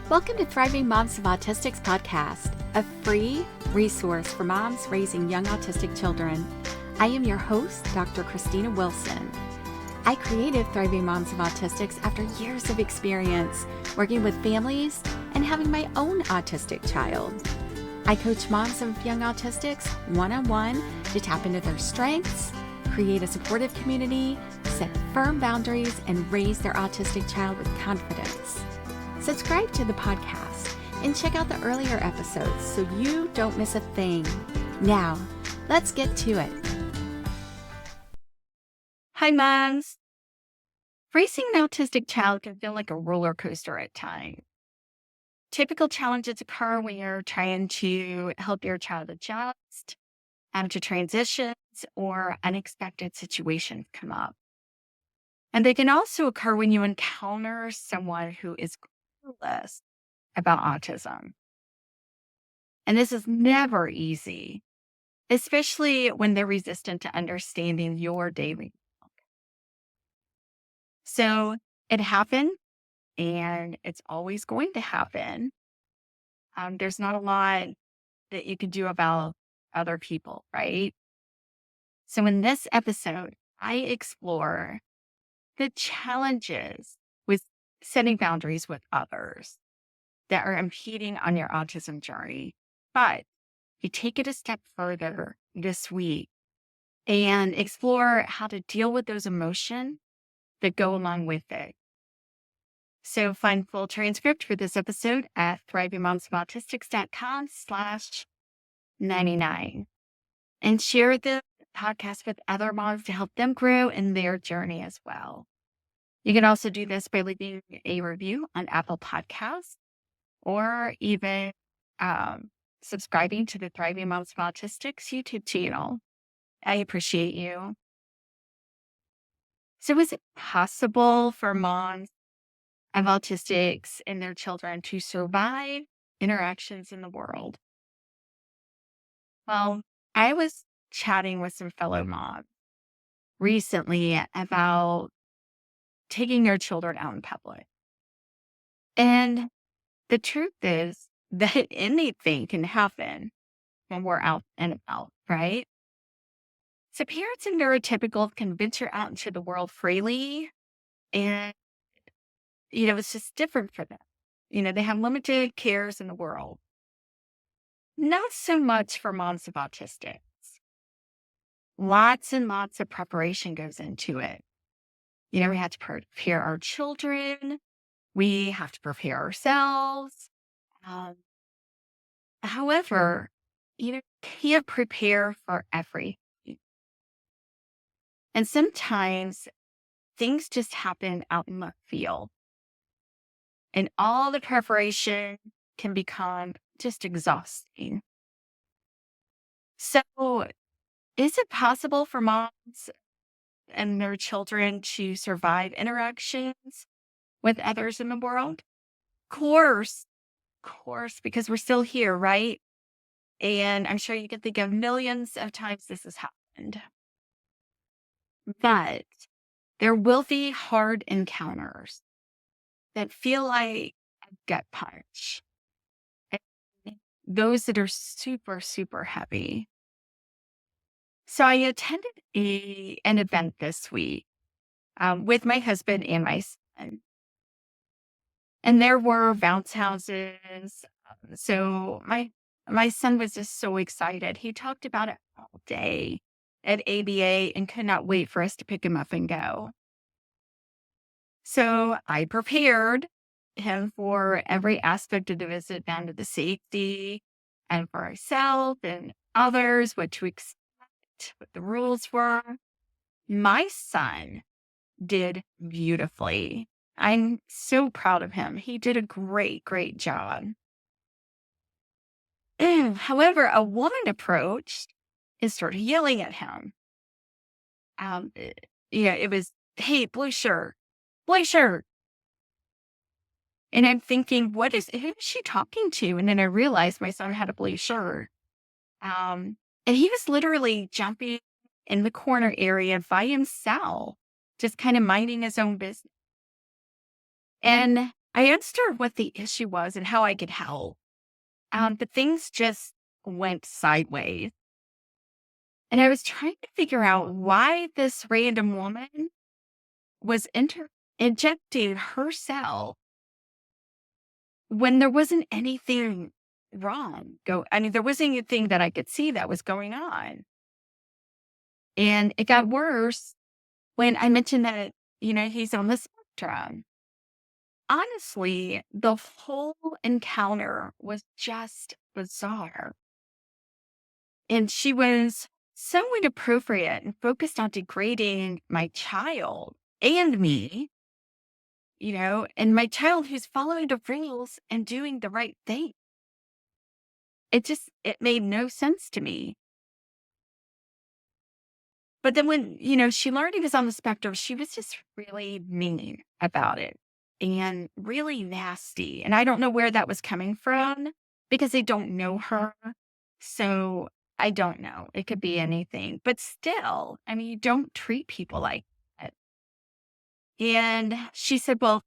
Welcome to Thriving Moms of Autistics podcast, a free resource for moms raising young autistic children. I am your host, Dr. Christina Wilson. I created Thriving Moms of Autistics after years of experience working with families and having my own autistic child. I coach moms of young autistics one-on-one to tap into their strengths, create a supportive community, set firm boundaries, and raise their autistic child with confidence. Subscribe to the podcast and check out the earlier episodes so you don't miss a thing. Now, let's get to it. Hi, moms. Raising an autistic child can feel like a roller coaster at times. Typical challenges occur when you're trying to help your child adjust to transitions or unexpected situations come up. And they can also occur when you encounter someone who is clueless about autism. And this is never easy, especially when they're resistant to understanding your daily life. So it happened, and it's always going to happen. There's not a lot that you can do about other people, right? So in this episode, I explore the challenges with setting boundaries with others that are impeding on your autism journey. But you take it a step further this week and explore how to deal with those emotions that go along with it. So find full transcript for this episode at thrivingmomsofautistics.com/99 and share the podcast with other moms to help them grow in their journey as well. You can also do this by leaving a review on Apple Podcasts or even subscribing to the Thriving Moms of Autistics YouTube channel. I appreciate you. So is it possible for moms of autistics and their children to survive interactions in the world? Well, I was chatting with some fellow moms recently about taking their children out in public. And the truth is that anything can happen when we're out and about, right? So parents and neurotypicals can venture out into the world freely, and, it's just different for them. They have limited cares in the world. Not so much for moms of autistics. Lots and lots of preparation goes into it. We have to prepare our children. We have to prepare ourselves. However, you can't prepare for everything. And sometimes things just happen out in left field. And all the preparation can become just exhausting. So, is it possible for moms and their children to survive interactions with others in the world? Of course, because we're still here, right? And I'm sure you can think of millions of times this has happened. But there will be hard encounters that feel like a gut punch. And those that are super, super heavy. So I attended an event this week with my husband and my son. And there were bounce houses. So my son was just so excited. He talked about it all day at ABA and could not wait for us to pick him up and go. So I prepared him for every aspect of the visit, down to the safety and for ourselves and others, what to expect, what the rules were. My son did beautifully. I'm so proud of him. He did a great, great job. However, a woman approached and started yelling at him. It was, "Hey, blue shirt, blue shirt." And I'm thinking, who is she talking to? And then I realized my son had a blue shirt. And he was literally jumping in the corner area by himself, just kind of minding his own business. And I asked her what the issue was and how I could help. But things just went sideways. And I was trying to figure out why this random woman was injecting herself when there wasn't anything wrong. There wasn't anything that I could see that was going on. And it got worse when I mentioned that, he's on the spectrum. Honestly, the whole encounter was just bizarre. And she was so inappropriate and focused on degrading my child and me, and my child who's following the rules and doing the right thing. It made no sense to me. But then when, she learned he was on the spectrum, she was just really mean about it and really nasty. And I don't know where that was coming from because I don't know her. So I don't know. It could be anything. But still, you don't treat people like that. And she said, well,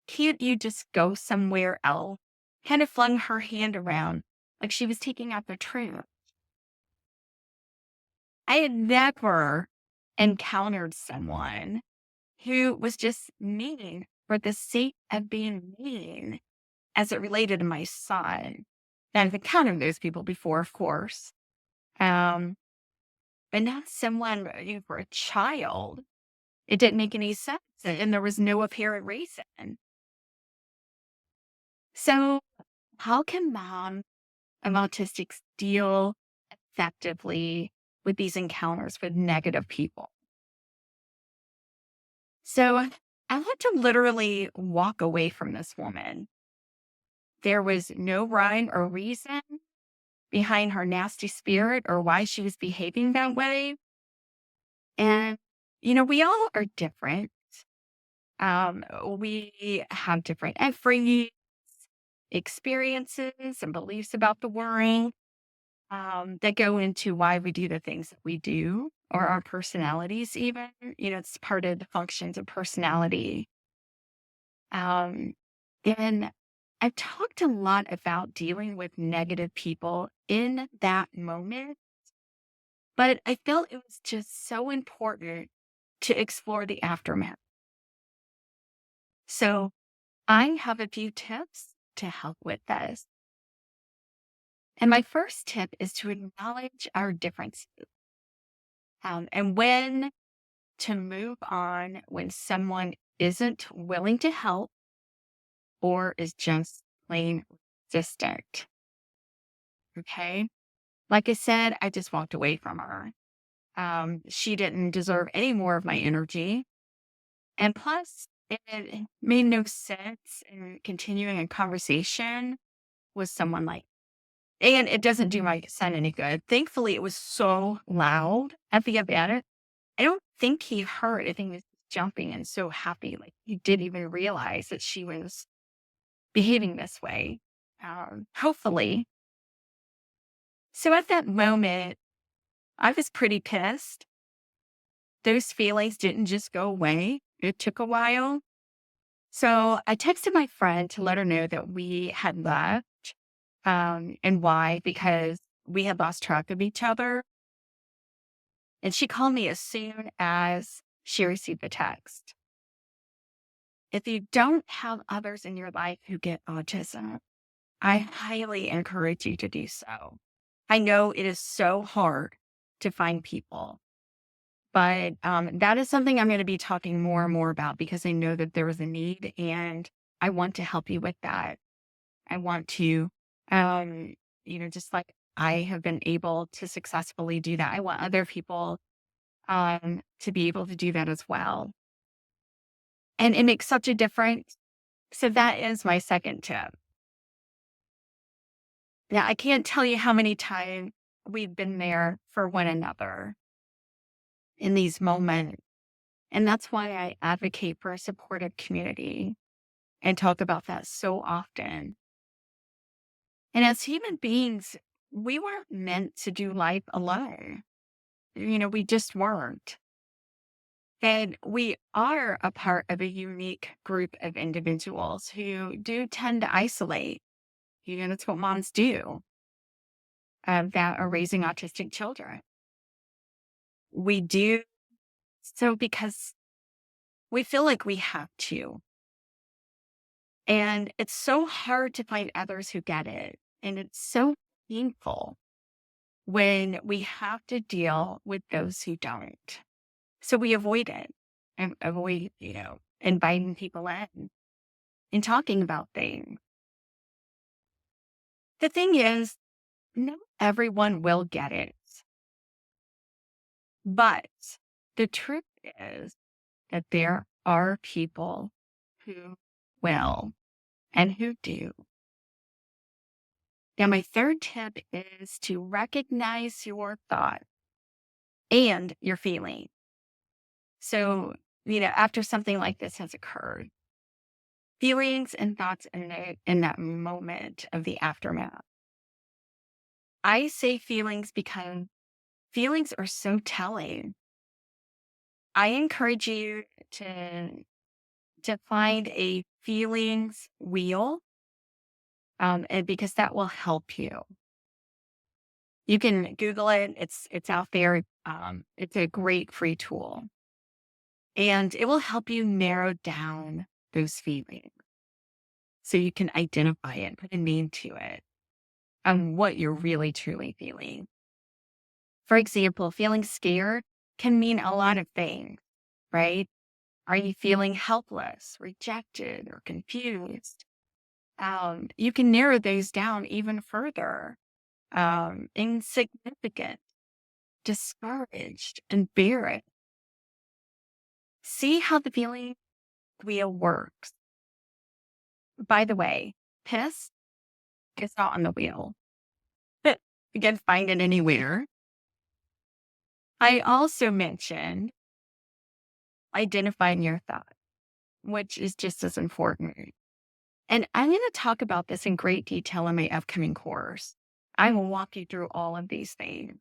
can't you just go somewhere else? Kind of flung her hand around like she was taking out the trash. I had never encountered someone who was just mean for the sake of being mean as it related to my son. Now, I've encountered those people before, of course. Um, but not someone for a child. It didn't make any sense. And there was no apparent reason. So, how can mom of autistics deal effectively with these encounters with negative people? So I had to literally walk away from this woman. There was no rhyme or reason behind her nasty spirit or why she was behaving that way. And, we all are different. We have different upbringings, experiences, and beliefs about the world that go into why we do the things that we do or our personalities, even. It's part of the functions of personality. Um, and I've talked a lot about dealing with negative people in that moment, but I felt it was just so important to explore the aftermath. So I have a few tips to help with this. And my first tip is to acknowledge our differences and when to move on when someone isn't willing to help or is just plain resistant. Okay. Like I said, I just walked away from her. She didn't deserve any more of my energy. And plus, it made no sense in continuing a conversation with someone like, and it doesn't do my son any good. Thankfully, it was so loud at the event. I don't think he heard. I think he was jumping and so happy. Like he didn't even realize that she was behaving this way. Hopefully. So at that moment, I was pretty pissed. Those feelings didn't just go away. It took a while. So I texted my friend to let her know that we had left and why, because we had lost track of each other. And she called me as soon as she received the text. If you don't have others in your life who get autism, I highly encourage you to do so. I know it is so hard to find people. But that is something I'm going to be talking more and more about because I know that there is a need and I want to help you with that. I want to, just like I have been able to successfully do that, I want other people to be able to do that as well. And it makes such a difference. So that is my second tip. Now, I can't tell you how many times we've been there for one another in these moments. And that's why I advocate for a supportive community and talk about that so often. And as human beings, we weren't meant to do life alone. We just weren't. that we are a part of a unique group of individuals who do tend to isolate. That's what moms do that are raising autistic children. We do so because we feel like we have to. And it's so hard to find others who get it. And it's so painful when we have to deal with those who don't. So we avoid it and avoid, inviting people in and talking about things. The thing is, not everyone will get it. But the truth is that there are people who will and who do. Now, my third tip is to recognize your thought and your feeling. So, after something like this has occurred, feelings and thoughts in that moment of the aftermath. I say feelings because feelings are so telling. I encourage you to find a feelings wheel, and because that will help you. You can Google it. It's out there. It's a great free tool, and it will help you narrow down those feelings so you can identify it, put a name to it, and what you're really truly feeling. For example, feeling scared can mean a lot of things, right? Are you feeling helpless, rejected, or confused? You can narrow those down even further. Insignificant, discouraged, embarrassed. See how the feeling wheel works. By the way, pissed is not on the wheel. You can find it anywhere. I also mentioned identifying your thought, which is just as important. And I'm going to talk about this in great detail in my upcoming course. I will walk you through all of these things.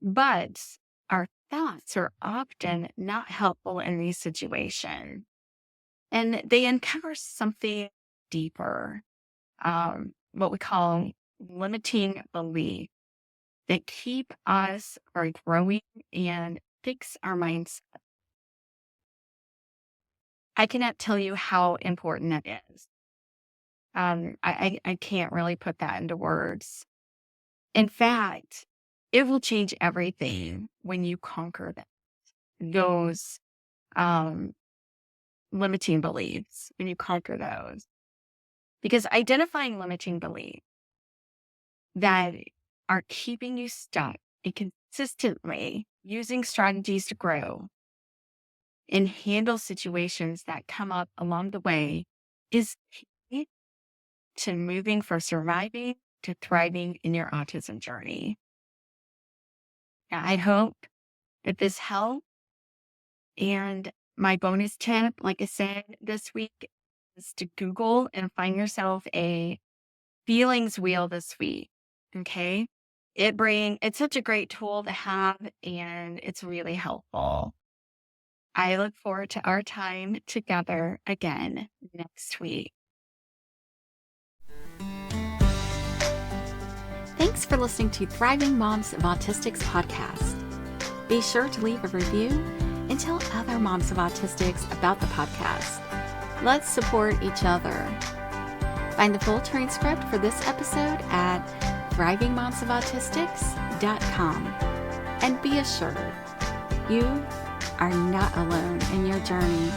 But our thoughts are often not helpful in these situations. And they uncover something deeper, what we call limiting beliefs that keep us from growing and fix our mindset. I cannot tell you how important that is. I can't really put that into words. In fact, it will change everything when you conquer those limiting beliefs, when you conquer those. Because identifying limiting beliefs that are keeping you stuck and consistently using strategies to grow and handle situations that come up along the way is key to moving from surviving to thriving in your autism journey. Now, I hope that this helped. And my bonus tip, like I said this week, is to Google and find yourself a feelings wheel this week. Okay. It's such a great tool to have, and it's really helpful. I look forward to our time together again next week. Thanks for listening to Thriving Moms of Autistics podcast. Be sure to leave a review and tell other moms of autistics about the podcast. Let's support each other. Find the full transcript for this episode at thrivingmomsofautistics.com. And be assured, you are not alone in your journey.